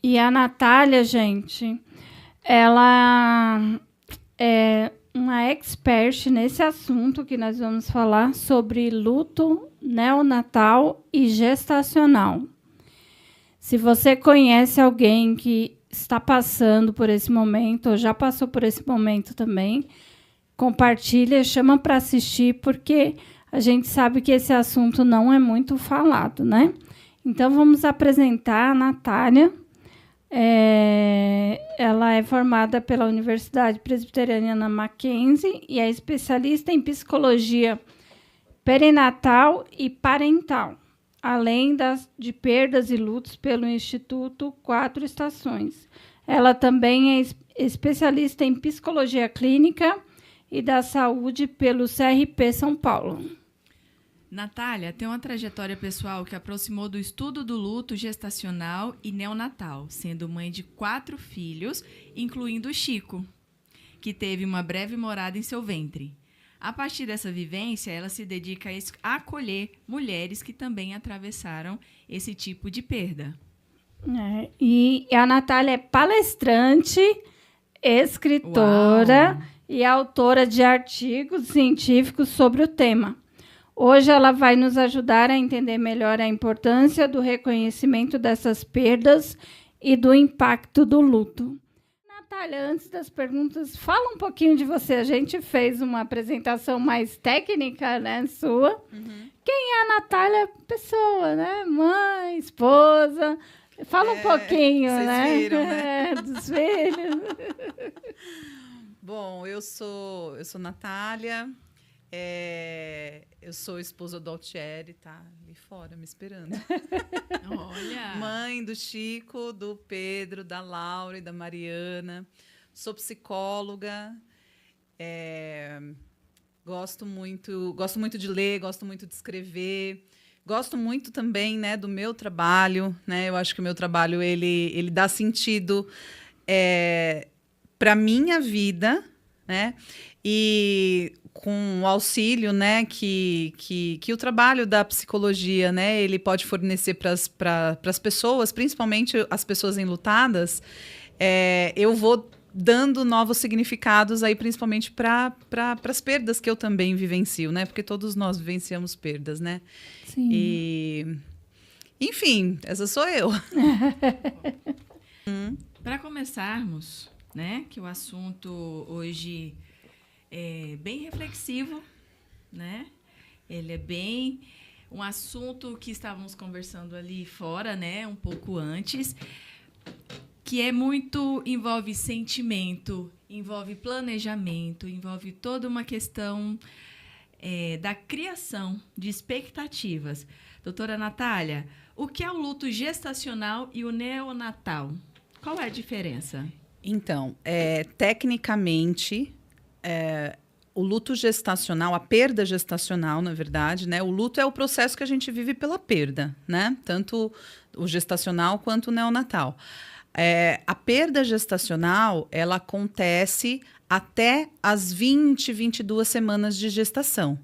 E a Natália, gente, ela é uma expert nesse assunto que nós vamos falar sobre luto neonatal e gestacional. Se você conhece alguém que está passando por esse momento, ou já passou por esse momento também, compartilha, chama para assistir, porque a gente sabe que esse assunto não é muito falado, né? Então, vamos apresentar a Natália. Ela é formada pela Universidade Presbiteriana Mackenzie e é especialista em psicologia perinatal e parental, além de perdas e lutos pelo Instituto Quatro Estações. Ela também é especialista em psicologia clínica e da saúde pelo CRP São Paulo. Natália tem uma trajetória pessoal que aproximou do estudo do luto gestacional e neonatal, sendo mãe de 4 filhos, incluindo o Chico, que teve uma breve morada em seu ventre. A partir dessa vivência, ela se dedica a acolher mulheres que também atravessaram esse tipo de perda. E a Natália é palestrante, escritora Uau. E autora de artigos científicos sobre o tema. Hoje ela vai nos ajudar a entender melhor a importância do reconhecimento dessas perdas e do impacto do luto. Natália, antes das perguntas, fala um pouquinho de você. A gente fez uma apresentação mais técnica, né, sua. Uhum. Quem é a Natália? Pessoa, né? Mãe, esposa. Fala um pouquinho, vocês né? viram, né? Dos filhos. Bom, eu sou Natália. Eu sou esposa do Altieri, tá ali fora me esperando. Olha! Mãe do Chico, do Pedro, da Laura e da Mariana. Sou psicóloga. Gosto muito de ler, gosto muito de escrever. Gosto muito também, né, do meu trabalho, né? Eu acho que o meu trabalho ele dá sentido para minha vida, né? E com o auxílio, né, que o trabalho da psicologia, né, ele pode fornecer para as pessoas, principalmente as pessoas enlutadas, eu vou dando novos significados aí, principalmente para as perdas que eu também vivencio, né? Porque todos nós vivenciamos perdas, né? Sim. E, enfim, essa sou eu. Para começarmos, né, que o assunto hoje é bem reflexivo, né? Ele é bem um assunto que estávamos conversando ali fora, né, um pouco antes, que envolve sentimento, envolve planejamento, envolve toda uma questão da criação de expectativas. Doutora Natália, o que é o luto gestacional e o neonatal? Qual é a diferença? Então, tecnicamente, o luto gestacional, a perda gestacional, na verdade, né? O luto é o processo que a gente vive pela perda, né? Tanto o gestacional quanto o neonatal. A perda gestacional, ela acontece até as 20, 22 semanas de gestação.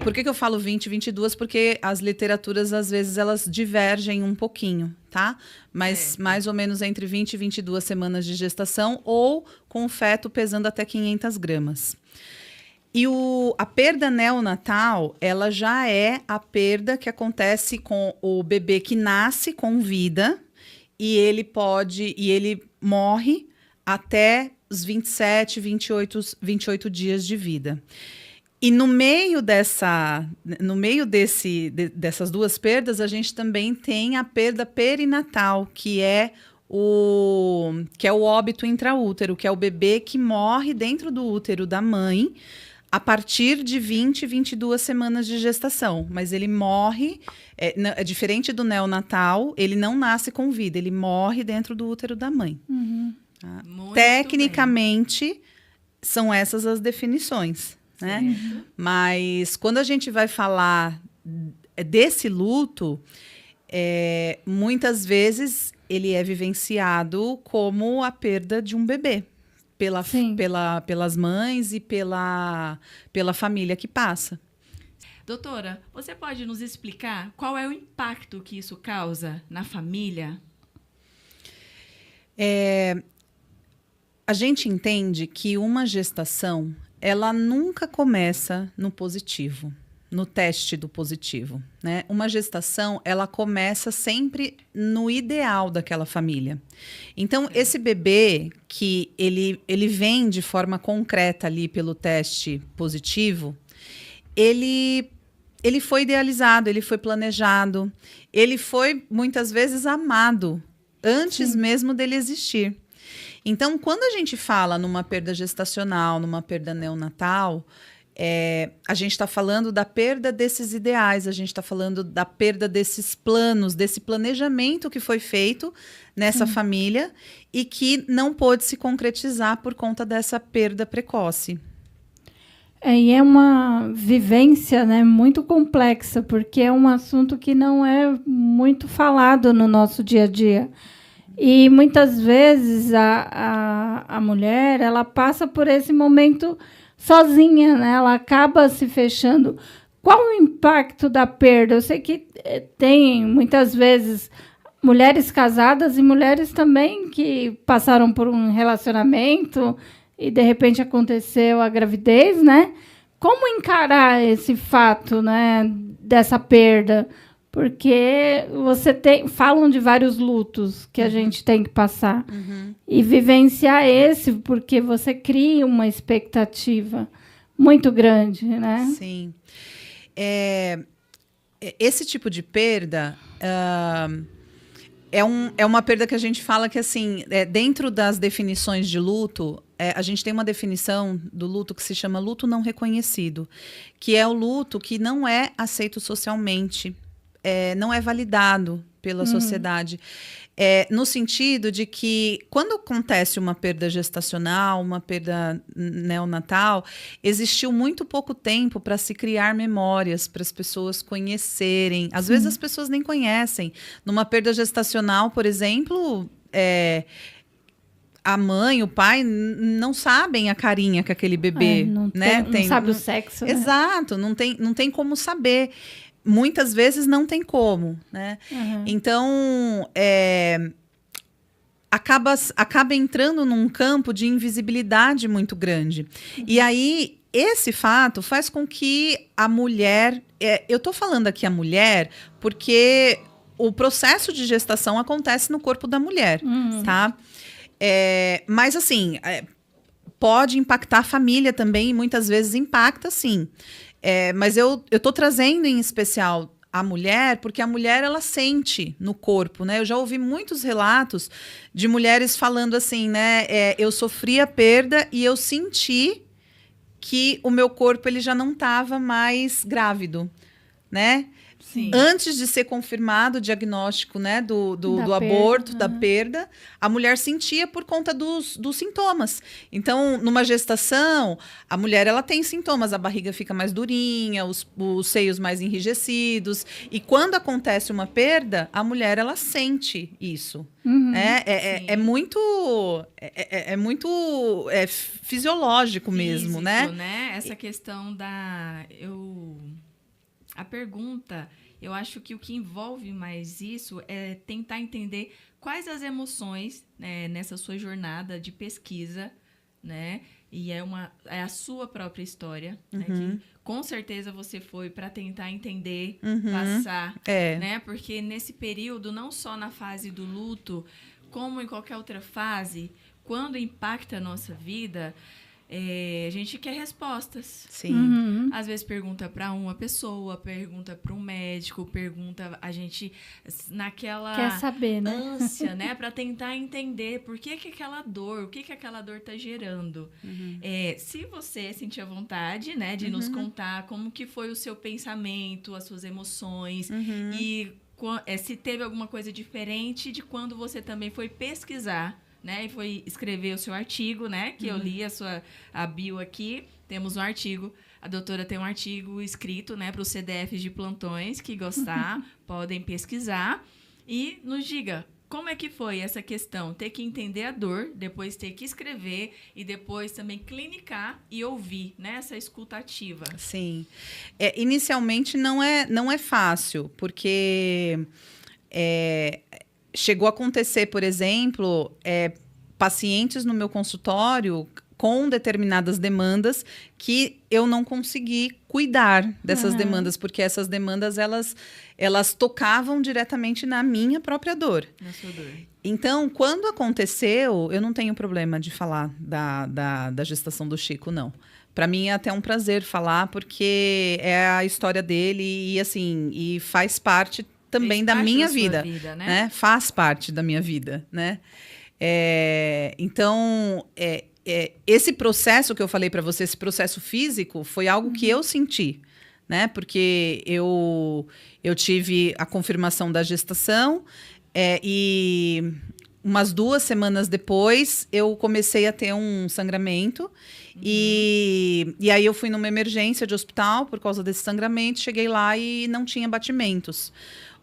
Por que eu falo 20, 22? Porque as literaturas, às vezes, elas divergem um pouquinho, tá? Mas mais ou menos entre 20 e 22 semanas de gestação ou com o feto pesando até 500 gramas. E a perda neonatal, ela já é a perda que acontece com o bebê que nasce com vida e ele morre até os 27, 28 dias de vida. E no meio dessas duas perdas, a gente também tem a perda perinatal, que é o óbito intraútero, que é o bebê que morre dentro do útero da mãe a partir de 20, 22 semanas de gestação. Mas ele morre, é diferente do neonatal, ele não nasce com vida, ele morre dentro do útero da mãe. Uhum. Tá? Tecnicamente, são essas as definições. Né? Mas quando a gente vai falar desse luto, muitas vezes ele é vivenciado como a perda de um bebê pelas mães e pela família que passa. Doutora, você pode nos explicar qual é o impacto que isso causa na família? A gente entende que uma gestação, ela nunca começa no positivo, no teste do positivo, né? Uma gestação, ela começa sempre no ideal daquela família. Então, esse bebê que ele vem de forma concreta ali pelo teste positivo, ele foi idealizado, ele foi planejado, ele foi muitas vezes amado antes mesmo dele existir. Então, quando a gente fala numa perda gestacional, numa perda neonatal, a gente está falando da perda desses ideais, a gente está falando da perda desses planos, desse planejamento que foi feito nessa família e que não pôde se concretizar por conta dessa perda precoce. E é uma vivência, né, muito complexa, porque é um assunto que não é muito falado no nosso dia a dia. E muitas vezes a mulher, ela passa por esse momento sozinha, né? Ela acaba se fechando. Qual o impacto da perda? Eu sei que tem muitas vezes mulheres casadas e mulheres também que passaram por um relacionamento e de repente aconteceu a gravidez, né? Como encarar esse fato, né, dessa perda? Porque falam de vários lutos que a gente tem que passar. E vivenciar esse, porque você cria uma expectativa muito grande, né? Sim. Esse tipo de perda é uma perda que a gente fala que, assim, dentro das definições de luto, a gente tem uma definição do luto que se chama luto não reconhecido, que é o luto que não é aceito socialmente, não é validado pela sociedade. No sentido de que, quando acontece uma perda gestacional, uma perda neonatal, existiu muito pouco tempo para se criar memórias, para as pessoas conhecerem. Às vezes as pessoas nem conhecem. Numa perda gestacional, por exemplo, a mãe, o pai não sabem a carinha que aquele bebê, não sabe o sexo. Exato, né? não tem como saber. Muitas vezes não tem como, né? Então, acaba entrando num campo de invisibilidade muito grande. E aí, esse fato faz com que a mulher... eu estou falando aqui a mulher porque o processo de gestação acontece no corpo da mulher, tá? Mas, assim, pode impactar a família também, e muitas vezes impacta, sim. Mas eu estou trazendo em especial a mulher, porque a mulher, ela sente no corpo, né? Eu já ouvi muitos relatos de mulheres falando assim, né? Eu sofri a perda e eu senti que o meu corpo ele já não estava mais grávido, né? Sim. Antes de ser confirmado o diagnóstico, né, do aborto, da perda, a mulher sentia por conta dos sintomas. Então, numa gestação, a mulher ela tem sintomas, a barriga fica mais durinha, os seios mais enrijecidos. E quando acontece uma perda, a mulher ela sente isso. É muito fisiológico mesmo, físico, né? Essa questão a pergunta, eu acho que o que envolve mais isso é tentar entender quais as emoções, né, nessa sua jornada de pesquisa, né? E é a sua própria história, né, que com certeza você foi para tentar entender, passar, né? Porque nesse período, não só na fase do luto, como em qualquer outra fase, quando impacta a nossa vida, a gente quer respostas. Sim. Às vezes pergunta para uma pessoa, pergunta para um médico, pergunta a gente naquela Quer saber, né? ânsia, né, para tentar entender por que aquela dor, o que aquela dor está gerando. Se você sentir a vontade, né, de nos contar como que foi o seu pensamento, as suas emoções e se teve alguma coisa diferente de quando você também foi pesquisar, né, e foi escrever o seu artigo, né, que eu li a bio aqui, temos um artigo, a doutora tem um artigo escrito, né, para os CDFs de plantões, que gostar, podem pesquisar, e nos diga, como é que foi essa questão, ter que entender a dor, depois ter que escrever, e depois também clinicar e ouvir, né, essa escutativa. Sim. Inicialmente não é fácil, porque chegou a acontecer, por exemplo, pacientes no meu consultório com determinadas demandas que eu não consegui cuidar dessas demandas, porque essas demandas, elas tocavam diretamente na minha própria dor. Na sua dor. Então, quando aconteceu, eu não tenho problema de falar da gestação do Chico, não. Para mim é até um prazer falar, porque é a história dele e, assim, e faz parte também da minha vida, né? Faz parte da minha vida, né? Então, esse processo que eu falei para você, esse processo físico, foi algo que eu senti, né? Porque eu tive a confirmação da gestação e umas 2 semanas depois eu comecei a ter um sangramento. E aí eu fui numa emergência de hospital por causa desse sangramento. Cheguei lá e não tinha batimentos.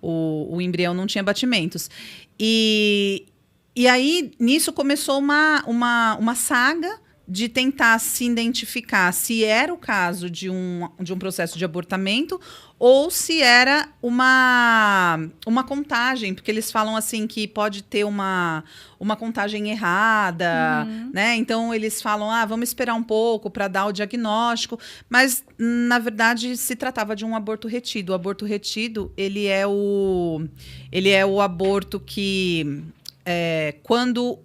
O embrião não tinha batimentos. E aí, nisso começou uma saga de tentar se identificar se era o caso de um processo de abortamento ou se era uma contagem, porque eles falam assim que pode ter uma contagem errada, né? Então, eles falam, vamos esperar um pouco para dar o diagnóstico, mas, na verdade, se tratava de um aborto retido. O aborto retido, ele é o aborto que... quando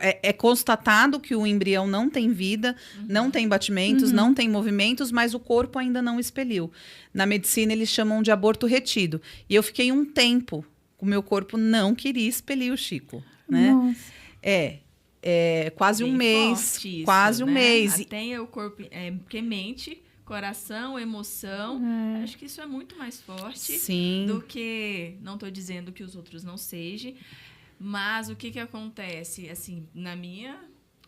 é constatado que o embrião não tem vida, não tem batimentos, não tem movimentos, mas o corpo ainda não expeliu. Na medicina, eles chamam de aborto retido. E eu fiquei um tempo, o meu corpo não queria expelir o Chico. Né? Nossa. Quase Bem um mês. Isso, quase um né? mês. Até o corpo, porque mente, coração, emoção, acho que isso é muito mais forte do que... Não estou dizendo que os outros não sejam, mas o que acontece? Assim, na minha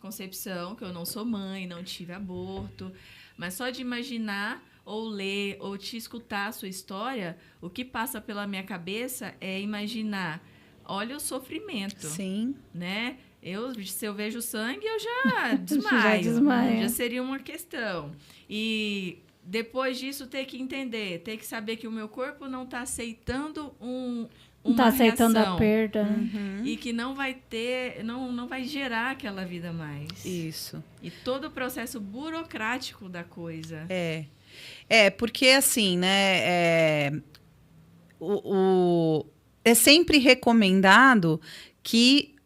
concepção, que eu não sou mãe, não tive aborto, mas só de imaginar ou ler ou te escutar a sua história, o que passa pela minha cabeça é imaginar, olha o sofrimento. Sim. Né? Se eu vejo sangue, eu já desmaio. Já seria uma questão. E depois disso, ter que entender, ter que saber que o meu corpo não está aceitando uma aceitando reação, a perda. E que não vai ter, não vai gerar aquela vida mais. Isso. E todo o processo burocrático da coisa. Porque assim, né? É sempre recomendado que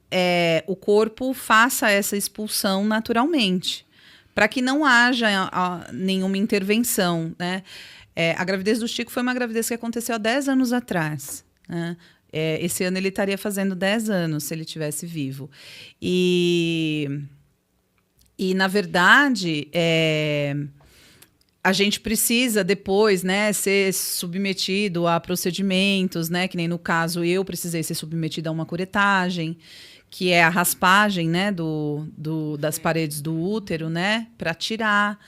o corpo faça essa expulsão naturalmente, para que não haja nenhuma intervenção, né? A gravidez do Chico foi uma gravidez que aconteceu há 10 anos atrás. Né? Esse ano ele estaria fazendo 10 anos, se ele estivesse vivo. E na verdade, a gente precisa depois, né, ser submetido a procedimentos, né, que nem no caso eu precisei ser submetida a uma curetagem, que é a raspagem, né, das paredes do útero, né, para tirar.